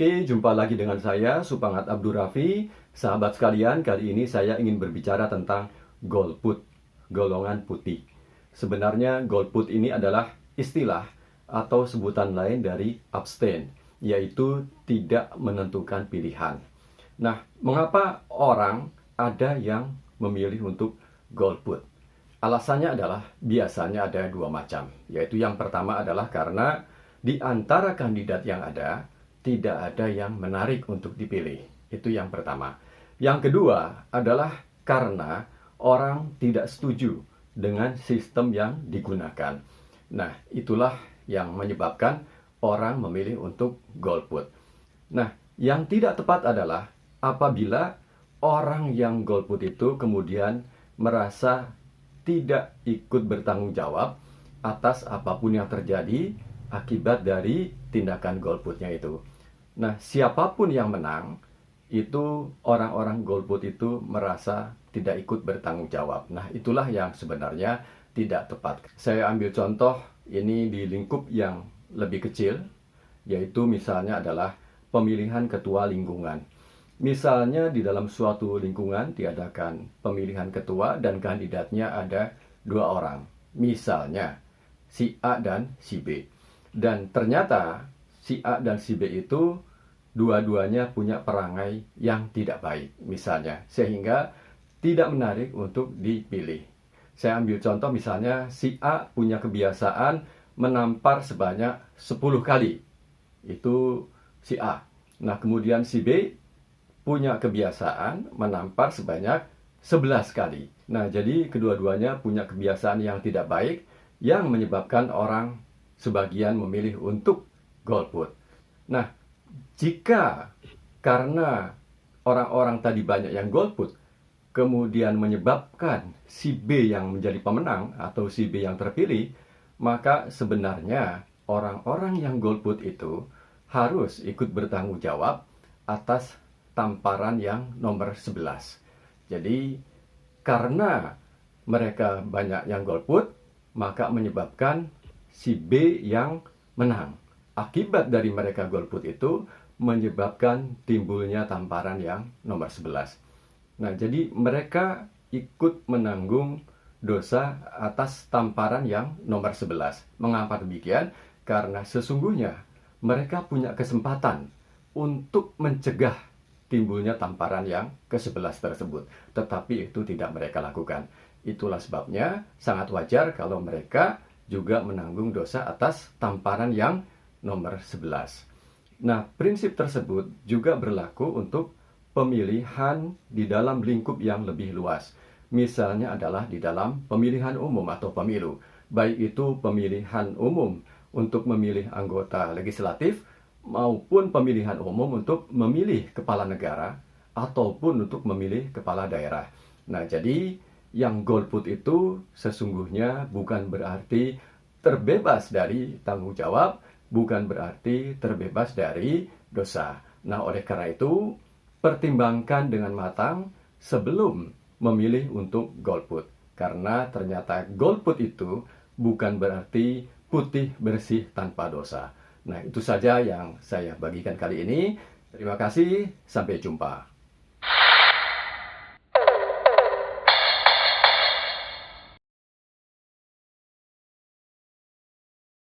Oke, jumpa lagi dengan saya, Supangat Abdur Raffi. Sahabat sekalian, kali ini saya ingin berbicara tentang golput, golongan putih. Sebenarnya golput ini adalah istilah atau sebutan lain dari abstain, yaitu tidak menentukan pilihan. Nah, mengapa orang ada yang memilih untuk golput? Alasannya adalah biasanya ada dua macam, yaitu yang pertama adalah karena di antara kandidat yang ada, tidak ada yang menarik untuk dipilih. Itu yang pertama. Yang kedua adalah karena orang tidak setuju dengan sistem yang digunakan. Nah, itulah yang menyebabkan orang memilih untuk golput. Nah, yang tidak tepat adalah apabila orang yang golput itu kemudian merasa tidak ikut bertanggung jawab atas apapun yang terjadi akibat dari tindakan golputnya itu. Nah, siapapun yang menang, itu orang-orang golput itu merasa tidak ikut bertanggung jawab. Nah, itulah yang sebenarnya tidak tepat. Saya ambil contoh ini di lingkup yang lebih kecil, yaitu misalnya adalah pemilihan ketua lingkungan. Misalnya di dalam suatu lingkungan diadakan pemilihan ketua dan kandidatnya ada dua orang. Misalnya si A dan si B. Dan ternyata si A dan si B itu dua-duanya punya perangai yang tidak baik misalnya. Sehingga tidak menarik untuk dipilih. Saya ambil contoh misalnya si A punya kebiasaan menampar sebanyak 10 kali. Itu si A. Nah, kemudian si B punya kebiasaan menampar sebanyak 11 kali. Nah, jadi kedua-duanya punya kebiasaan yang tidak baik yang menyebabkan orang sebagian memilih untuk golput. Nah, jika karena orang-orang tadi banyak yang golput, kemudian menyebabkan si B yang menjadi pemenang atau si B yang terpilih, maka sebenarnya orang-orang yang golput itu harus ikut bertanggung jawab atas tamparan yang nomor 11. Jadi, karena mereka banyak yang golput, maka menyebabkan si B yang menang. Akibat dari mereka golput itu menyebabkan timbulnya tamparan yang nomor 11. Nah, jadi mereka ikut menanggung dosa atas tamparan yang nomor 11. Mengapa demikian? Karena sesungguhnya mereka punya kesempatan untuk mencegah timbulnya tamparan yang ke-11 tersebut. Tetapi itu tidak mereka lakukan. Itulah sebabnya sangat wajar kalau mereka juga menanggung dosa atas tamparan yang nomor 11. Nah, prinsip tersebut juga berlaku untuk pemilihan di dalam lingkup yang lebih luas. Misalnya adalah di dalam pemilihan umum atau pemilu. Baik itu pemilihan umum untuk memilih anggota legislatif, maupun pemilihan umum untuk memilih kepala negara ataupun untuk memilih kepala daerah. Nah, jadi yang golput itu sesungguhnya bukan berarti terbebas dari tanggung jawab, bukan berarti terbebas dari dosa. Nah, oleh karena itu, pertimbangkan dengan matang sebelum memilih untuk golput. Karena ternyata golput itu bukan berarti putih bersih tanpa dosa. Nah, itu saja yang saya bagikan kali ini. Terima kasih, sampai jumpa.